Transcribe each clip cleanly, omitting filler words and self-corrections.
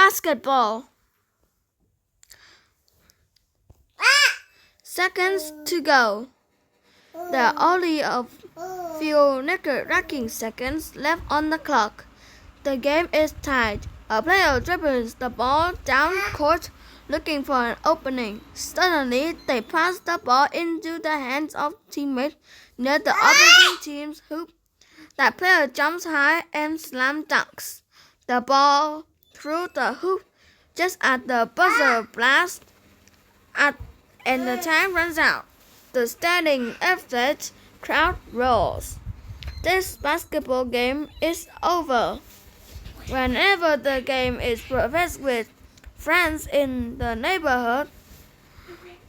Basketball. Seconds to go. There are only a few nerve-wracking seconds left on the clock. The game is tied. A player dribbles the ball down court looking for an opening. Suddenly, they pass the ball into the hands of teammates near the opposing team's hoop. That player jumps high and slam dunks the ball through the hoop just as the buzzer blasts and the time runs out. The standing athletes crowd roars. This basketball game is over. Whenever the game is practiced with friends in the neighborhood,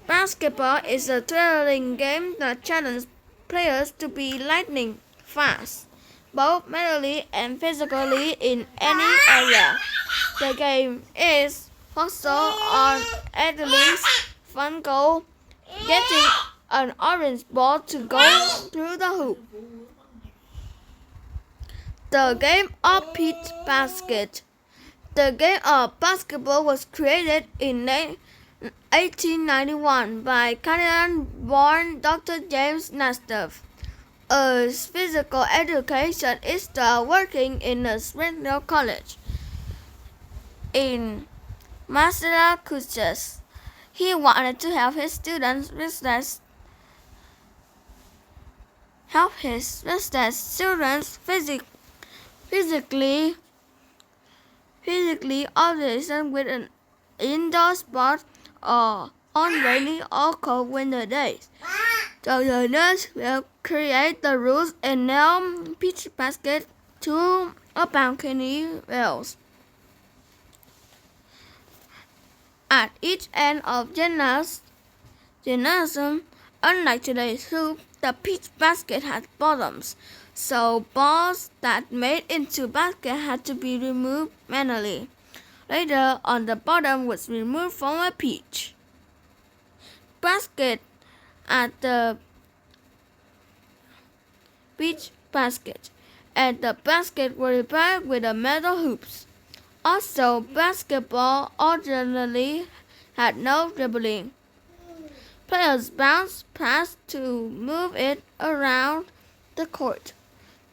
basketball is a thrilling game that challenges players to be lightning fast, both mentally and physically in any area. The game is also on athletes' fun goal, getting an orange ball to go through the hoop. The game of pitch basket. The game of basketball was created in 1891 by Canadian-born Dr. James Naismith, a physical education instructor working in a Springfield college in Massachusetts. He wanted to help his students physically audition with an indoor sport or on rainy or cold winter days. So the nurse will create the rules and nail pitch basket to a balcony rails. At each end of gymnasium, unlike today's hoop, the pitch basket had bottoms, so balls that made into basket had to be removed manually. Later on, the bottom was removed from a pitch basket at the pitch basket, and the basket were repaired with the metal hoops. Also, basketball originally had no dribbling. Players bounce pass to move it around the court.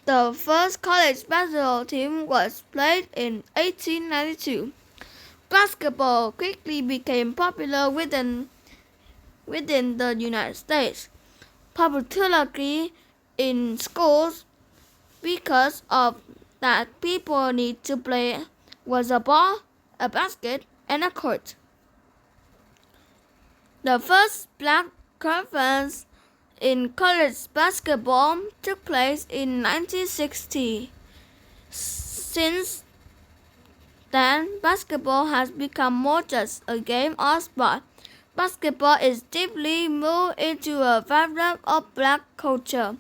The first college basketball team was played in 1892. Basketball quickly became popular within the United States, particularly in schools, because of that people need to play was a ball, a basket, and a court. The first black conference in college basketball took place in 1960. Since then, basketball has become more just a game or sport. Basketball is deeply moved into a fabric of black culture.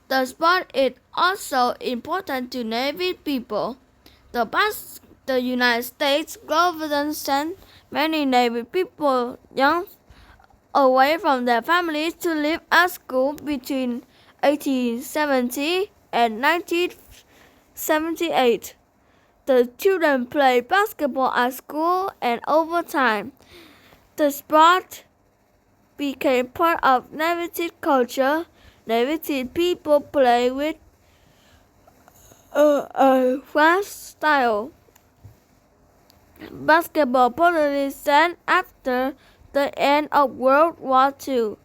The sport is also important to Navy people. The United States government sent many Navy people young away from their families to live at school between 1870 and 1978. The children play basketball at school, and over time, the sport became part of Navy culture. Navy people play with a fast style. Basketball popularly set after the end of World War II.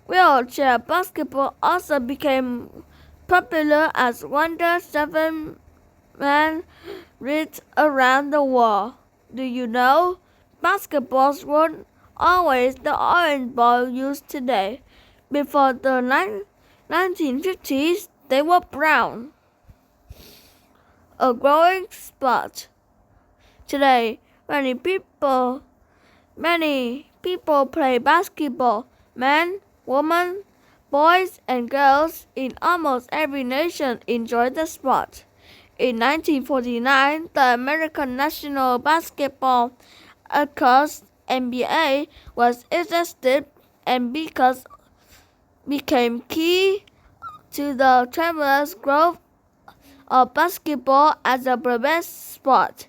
Wheelchair basketball also became popular as Wonder 7-man reached around the world. Do you know? Basketballs weren't always the orange ball used today. Before the 1950s, they were brown. A growing sport. Today, many people play basketball. Men, women, boys, and girls in almost every nation enjoy the sport. In 1949, the American National Basketball Association (NBA) was established and became key to the tremendous growth of basketball as a professional sport.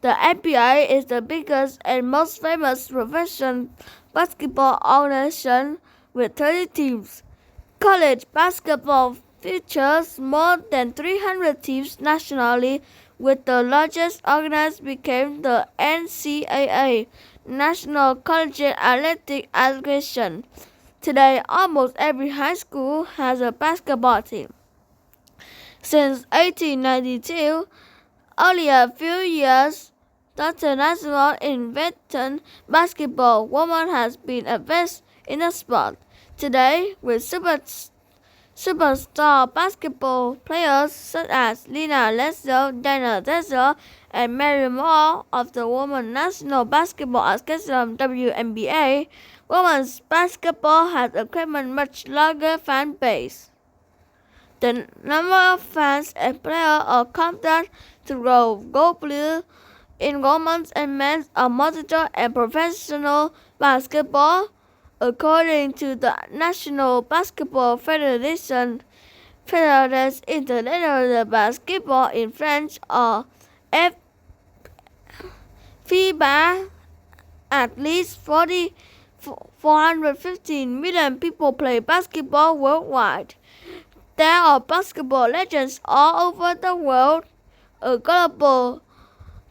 The NBA is the biggest and most famous professional basketball organization with 30 teams. College basketball features more than 300 teams nationally, with the largest organized became the NCAA, National Collegiate Athletic Association. Today, almost every high school has a basketball team. Since 1892, only a few years after national invented basketball, women has been advanced in the sport. Today, with superstar basketball players such as Lina Leslie, Dana Desser, and Mary Moore of the Women's National Basketball Association (WNBA), women's basketball has a much larger fan base. The number of fans and players are counted to grow globally. In women's and men's amateur and professional basketball, according to the National Basketball Federation, Fédération Internationale de Basketball in French, or FIBA, at least 415 million people play basketball worldwide. There are basketball legends all over the world. A global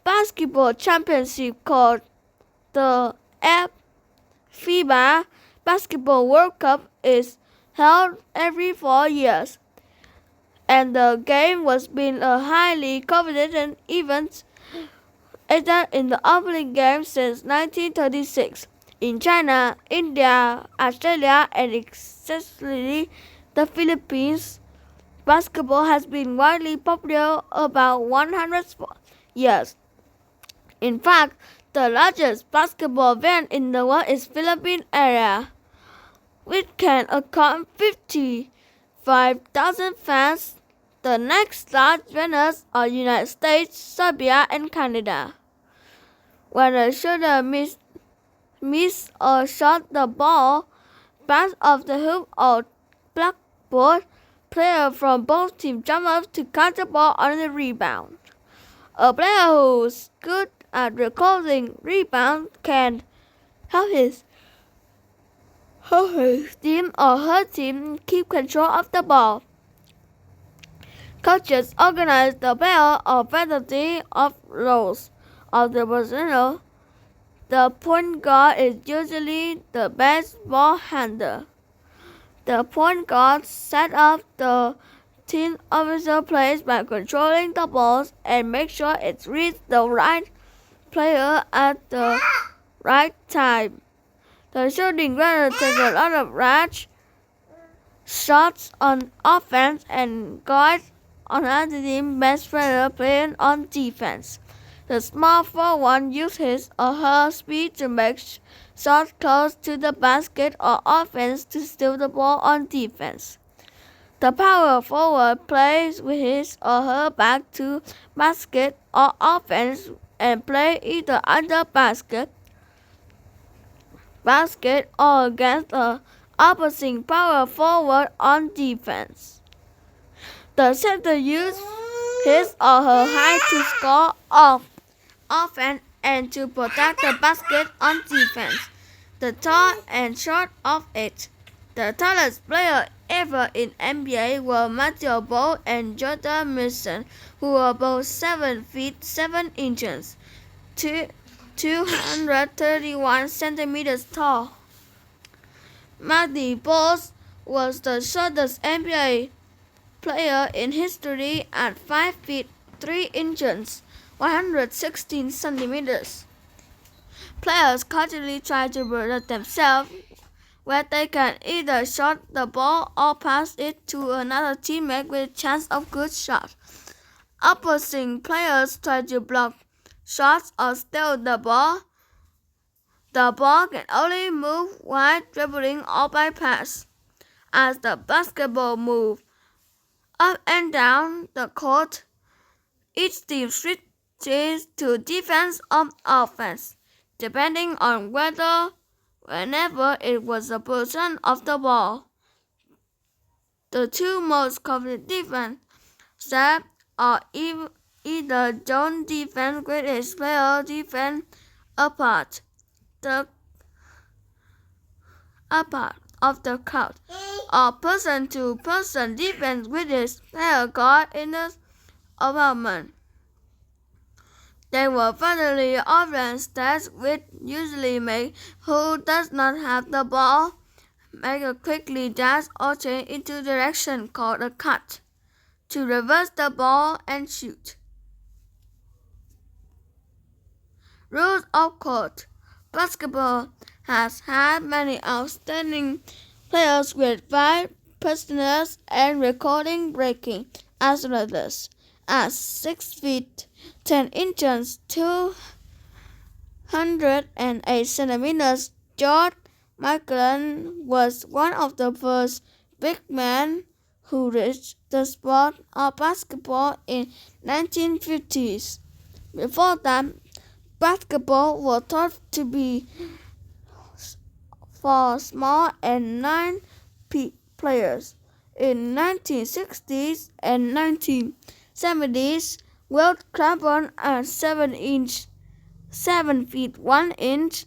basketball championship called the FIBA Basketball World Cup is held every 4 years, and the game has been a highly coveted event in the opening game since 1936. In China, India, Australia, and especially the Philippines, basketball has been widely popular about 100 years. In fact, the largest basketball event in the world is Philippine area, which can account 55,000 fans. The next large winners are United States, Serbia, and Canada. When a shooter miss or shot the ball back of the hoop or blackboard, players from both teams jump up to catch the ball on the rebound. A player who's good at recording rebounds can help his team or her team keep control of the ball. Coaches organize the player or variety of roles of the position. The point guard is usually the best ball handler. The point guard sets up the team officer plays by controlling the balls and make sure it reaches the right player at the right time. The shooting guard takes a lot of range shots on offense and guides another team's best player playing on defense. The small forward uses his or her speed to make shots close to the basket or offense to steal the ball on defense. The power forward plays with his or her back to basket or offense and play either under basket or against the opposing power forward on defense. The center uses his or her height to score off offense and to protect the basket on defense. The tall and short of it. The tallest player ever in NBA were Matthew Ball and Jordan Mason, who were both 7 feet 7 inches, 231 centimeters tall. Matthew Ball was the shortest NBA player in history at 5 feet 3 inches, 116 centimeters. Players constantly try to protect themselves, where they can either shot the ball or pass it to another teammate with a chance of good shot. Opposing players try to block shots or steal the ball. The ball can only move while dribbling or by pass. As the basketball moves up and down the court, each team switches to defense or offense, depending on whenever it was the position of the ball. The two most common defense steps are either zone defense, which is player defense apart of the court, or person-to-person defense, which is player guard in the opponent. They were finally offense stats, which usually make who does not have the ball make a quickly dash or change into direction called a cut, to reverse the ball and shoot. Rules of court. Basketball has had many outstanding players with 5 personals and record-breaking athletes. At 6 feet 10 inches, 208 centimeters, George Michael was one of the first big men who reached the sport of basketball in 1950s. Before that, basketball was thought to be for small and 9 players. In 1960s and 1970s, Wilt Chamberlain at 7 feet 1 inch,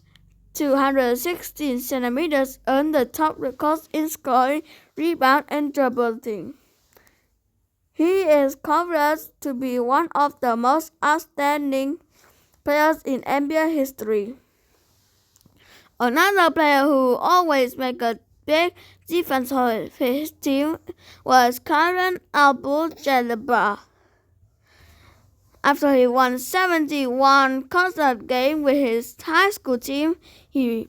216 centimeters, earned the top records in scoring, rebound, and dribbling. He is considered to be one of the most outstanding players in NBA history. Another player who always made a big difference for his team was Kareem Abdul-Jabbar. After he won 71 consecutive games with his high school team,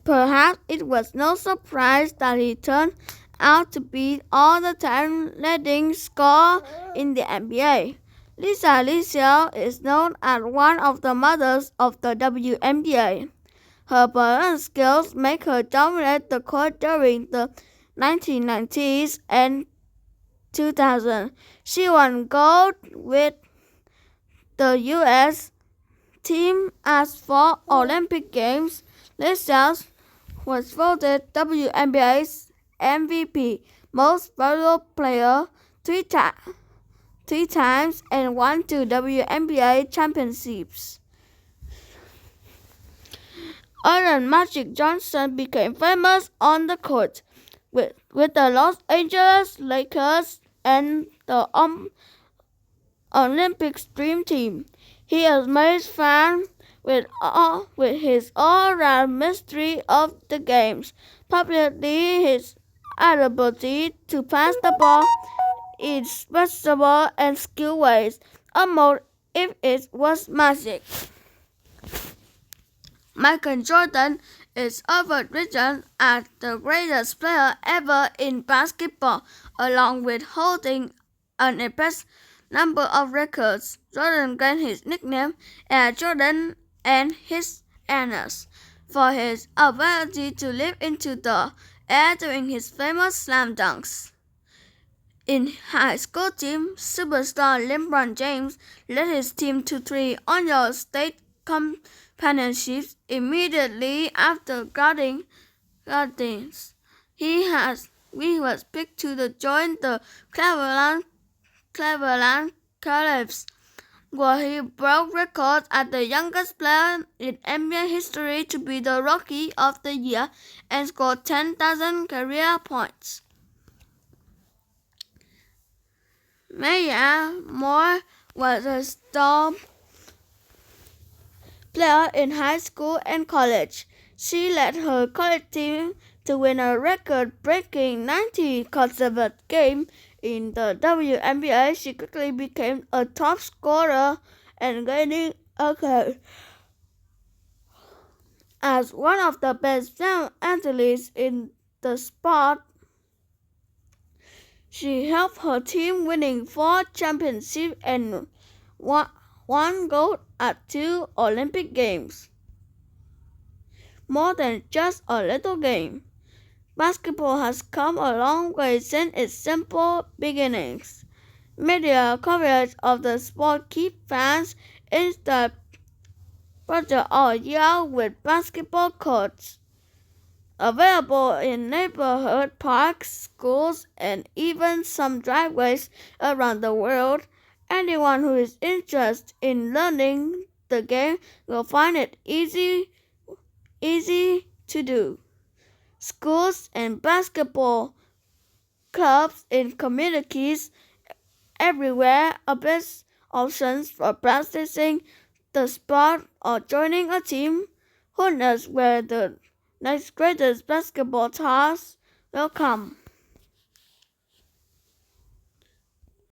perhaps it was no surprise that he turned out to be all-time leading scorer in the NBA. Lisa Leslie is known as one of the mothers of the WNBA. Her balance skills make her dominate the court during the 1990s and 2000s. She won gold with the U.S. team at 4 Olympic Games. Leslie was voted WNBA's MVP, Most Valuable Player, 3 times, and won 2 WNBA championships. Allen Magic Johnson became famous on the court with the Los Angeles Lakers and the Olympic Dream Team. He amazed fans with his all-round mastery of the games, particularly his ability to pass the ball in flexible and skilled ways, almost if it was magic. Michael Jordan is often regarded as the greatest player ever in basketball, along with holding an impressive number of records. Jordan gained his nickname Air Jordan and his Airness for his ability to leap into the air during his famous slam dunks. In high school team, superstar LeBron James led his team to 3 on-year state championships immediately after graduating. He was picked to join the Cleveland Cavaliers, where he broke records as the youngest player in NBA history to be the Rookie of the Year and scored 10,000 career points. Maya Moore was a star player in high school and college. She led her college team to win a record-breaking 90 consecutive games in the WNBA. She quickly became a top scorer and gaining accolades as one of the best young athletes in the sport. She helped her team winning 4 championships and 1 gold at 2 Olympic Games. More than just a little game, basketball has come a long way since its simple beginnings. Media coverage of the sport keeps fans interested all year with basketball courts available in neighborhood parks, schools, and even some driveways around the world. Anyone who is interested in learning the game will find it easy to do. Schools and basketball clubs in communities everywhere are best options for practicing the sport or joining a team. Who knows where the next greatest basketball stars will come.